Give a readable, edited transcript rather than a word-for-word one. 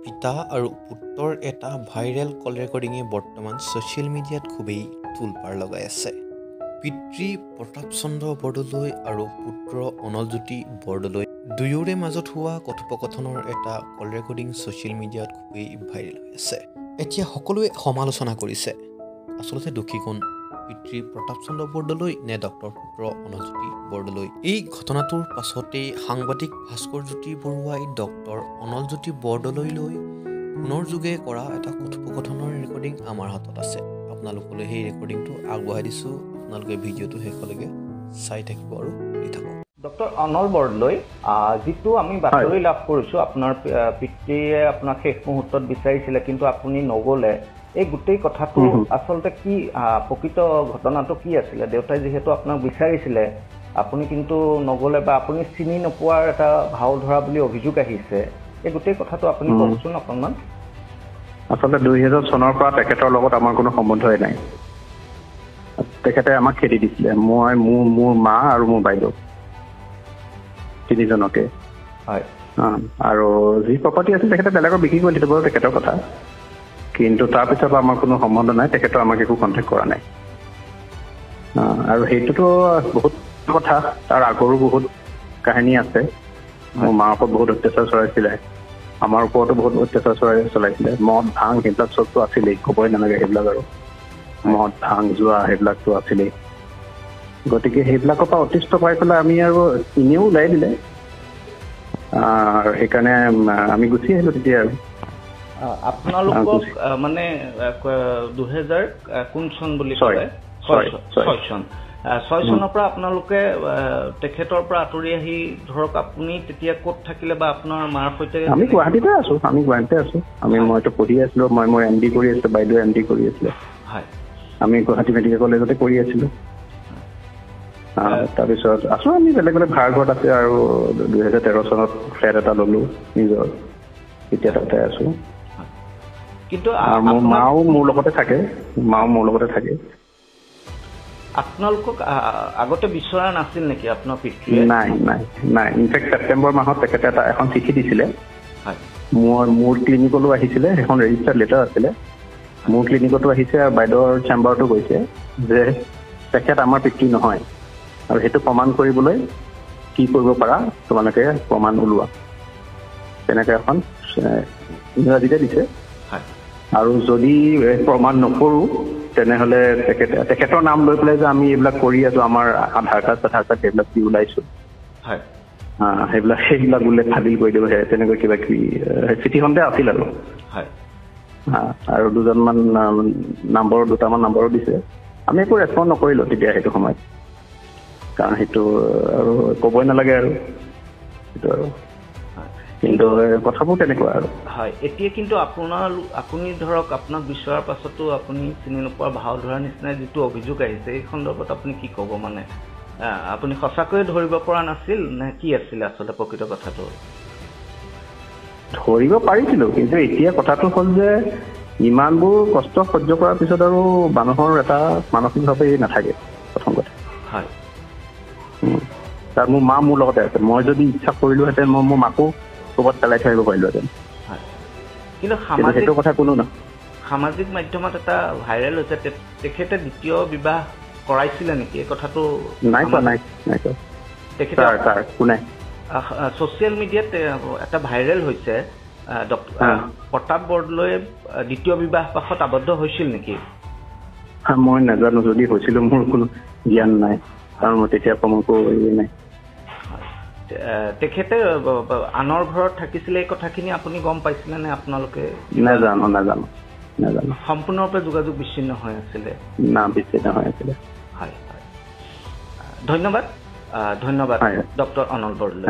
পিতা আৰু পুত্ৰৰ এটা ভাইৰেল কল ৰেকৰ্ডিঙে বৰ্তমান ছ'চিয়েল মিডিয়াত খুবেই তোলপাৰ লগাই আছে। পিতৃ প্ৰতাপ চন্দ্ৰ বৰদলৈ আৰু পুত্ৰ অনলজ্যোতি বৰদলৈ দুয়োৰে মাজত হোৱা কথোপকথনৰ এটা কল ৰেকৰ্ডিং ছ'চিয়েল মিডিয়াত খুবেই ভাইৰেল হৈ আছে। এতিয়া সকলোৱে সমালোচনা কৰিছে, আচলতে দোষী কোন, পিতৃ প্ৰতাপ চন্দ্ৰ বৰদলৈ নে ডক্টৰ পুত্ৰ অনলজ্যোতি বৰদলৈ? এই ঘটনাটোৰ পাছতেই সাংবাদিক ভাস্কৰ জ্যোতি বৰুৱাই ডক্টৰ অনলজ্যোতি বৰদলৈলৈ ফোনৰ যোগে কৰা এটা কথোপকথনৰ ৰেকৰ্ডিং আমাৰ হাতত আছে। আপোনালোকলৈ সেই ৰেকৰ্ডিংটো আগবঢ়াই দিছোঁ। আপোনালোকে ভিডিঅ'টো শেষলৈকে চাই থাকিব আৰু শুনি থাকক। ডক্টৰ অনল বৰদলৈ, যিটো আমি বাতৰি লাভ কৰিছোঁ, আপোনাৰ পিতৃয়ে আপোনাক শেষ মুহূৰ্তত বিচাৰিছিলে কিন্তু আপুনি নগ'লে, এই গোটেই কথাটো আচলতে কি, প্ৰকৃত ঘটনাটো কি আছিলে? দেউতাই যিহেতু আপোনাক বিচাৰিছিলে, আপুনি কিন্তু নগ'লে বা আপুনি চিনি নোপোৱাৰ এটা ভাও ধৰা বুলি অভিযোগ আহিছে, এই গোটেই কথাটো আপুনি কওকচোন অকণমান। আচলতে 2000 চনৰ পৰা তেখেতৰ লগত আমাৰ কোনো সম্বন্ধই নাই। তেখেতে আমাক খেদি দিছিলে, মোৰ মা আৰু মোৰ বাইদেউ তিনিজনকে। হয়। আৰু যি প্ৰপাৰ্টি আছিল তেখেতে বেলেগক বিক্ৰী কৰি দিছে বাৰু, তেখেতৰ কথা। কিন্তু তাৰপিছৰ পৰা আমাৰ কোনো সম্বন্ধ নাই, তেখেতে আমাক একো কণ্টেক্ট কৰা নাই। আৰু সেইটোতো বহুত কথা, তাৰ আগৰো বহুত কাহিনী আছে। মোৰ মাৰ ওপৰত বহুত অত্যাচাৰ চলাইছিলে, আমাৰ ওপৰতো বহুত অত্যাচাৰ চলাইছিলে। মদ ভাং সেইবিলাক চবটো আছিলেই, ক'বই নালাগে সেইবিলাক। আৰু মদ ভাং যোৱা সেইবিলাকতো আছিলেই। গতিকে সেইবিলাকৰ পৰা অতিষ্ঠ পাই পেলাই আমি আৰু এনেও ওলাই দিলে, সেইকাৰণে আমি গুচি আহিলোঁ তেতিয়া। আৰু আপোনালোকক মানে 2000 কোন চন বুলি ক'লে? 6 চন। 6 চনৰ পৰা আপোনালোকে তেখেতৰ পৰা আঁতৰি আহি, ধৰক আপুনি তেতিয়া ক'ত থাকিলে বা আপোনাৰ মাৰ সৈতে? আমি গুৱাহাটীতে আছোঁ। মইতো পঢ়ি আছিলোঁ, মই মোৰ MD কৰি আছিলোঁ, বাইদেউ MD কৰি আছিলে। হয়। আমি গুৱাহাটী মেডিকেল কলেজতে কৰি আছিলোঁ। তাৰপিছত আছোঁ আমি বেলেগ বেলেগ ভাড়া ঘৰত আছে। আৰু 2013 চনত ফ্লেট এটা ল'লোঁ নিজৰ, এতিয়া তাতে আছোঁ। কিন্তু মোৰ মাও মোৰ লগতে থাকে। আপোনালোকক আগতে বিচৰা নাছিল নেকি আপোনাৰ পিতৃয়ে? নাই। ইনফেক্ট ছেপ্টেম্বৰ মাহত তেখেতে এখন চিঠি দিছিলে। মোৰ ক্লিনিকলৈ আহিছিলে, সেইখন ৰেজিষ্টাৰ্ড লেটাৰ আছিলে। মোৰ ক্লিনিকতো আহিছে আৰু বাইদেউৰ চেম্বাৰতো গৈছে যে তেখেত আমাৰ পিতৃ নহয়, আৰু সেইটো প্ৰমাণ কৰিবলৈ কি কৰিব পাৰা তোমালোকে প্ৰমাণ ওলোৱা, তেনেকৈ এখন ইংৰাজীতে দিছে। আৰু যদি প্ৰমাণ নকৰোঁ তেনেহ'লে তেখেতৰ নাম লৈ পেলাই যে আমি এইবিলাক কৰি আছোঁ, আমাৰ আধাৰ কাৰ্ড সেইবিলাক দি ওলাইছোঁ, সেইবিলাক উল্লেখ ফাদিল কৰি দিব, তেনেকৈ কিবা কিবি চিঠিখনতে আছিল। আৰু দুটামান নম্বৰো দিছে। আমি একো ৰেচপণ্ড নকৰিলোঁ তেতিয়া সেইটো সময়ত, কাৰণ সেইটো আৰু ক'বই নালাগে আৰু সেইটো আৰু। কিন্তু কথাবোৰ তেনেকুৱা আৰু। হয়, এতিয়া কিন্তু আপুনি ধৰক আপোনাক বিচৰাৰ পাছতো আপুনি চিনি নোপোৱাৰ ভাও ধৰাৰ নিচিনা যিটো অভিযোগ আহিছে, এই সন্দৰ্ভত আপুনি কি ক'ব? মানে আপুনি সঁচাকৈয়ে ধৰিব পৰা নাছিল নে কি আছিলে আচলতে প্ৰকৃত কথাটো? ধৰিব পাৰিছিলোঁ, কিন্তু এতিয়া কথাটো হ'ল যে ইমানবোৰ কষ্ট সহ্য কৰাৰ পিছত আৰু মানুহৰ এটা মানসিকভাৱে নাথাকে, প্ৰথম কথা। হয়। তাৰ মোৰ মা মোৰ লগতে আছে। মই যদি ইচ্ছা কৰিলোহেঁতেন মই মোৰ মাকো ক'ৰবাত পেলাই থৈ আহিব পাৰিলোহেঁতেন। কিন্তু সেইটো কথা কোনো না। সামাজিক মাধ্যমত এটা ভাইৰেল হৈছে, তেখেতে দ্বিতীয় বিবাহ কৰাইছিলে নেকি? এই কথাটো নাই কোৱা। তেখেতে ছ'চিয়েল মিডিয়াত এটা ভাইৰেল হৈছে, প্ৰতাপ বৰদলৈয়ে দ্বিতীয় বিবাহ পাশত আবদ্ধ হৈছিল নেকি? মই নাজানো, যদি হৈছিলোঁ মোৰ কোনো জ্ঞান নাই, কাৰণ মই তেতিয়া কমকো নাই। তেখেতে আনৰ ঘৰত থাকিছিলে, এই কথাখিনি আপুনি গম পাইছিলে নে আপোনালোকে? নাজানো। সম্পূৰ্ণৰূপে যোগাযোগ বিচ্ছিন্ন হৈ আছিলে? বিচ্ছিন্ন হৈ আছিলে। হয়। ধন্যবাদ ডক্টৰ অনল বৰদলৈ।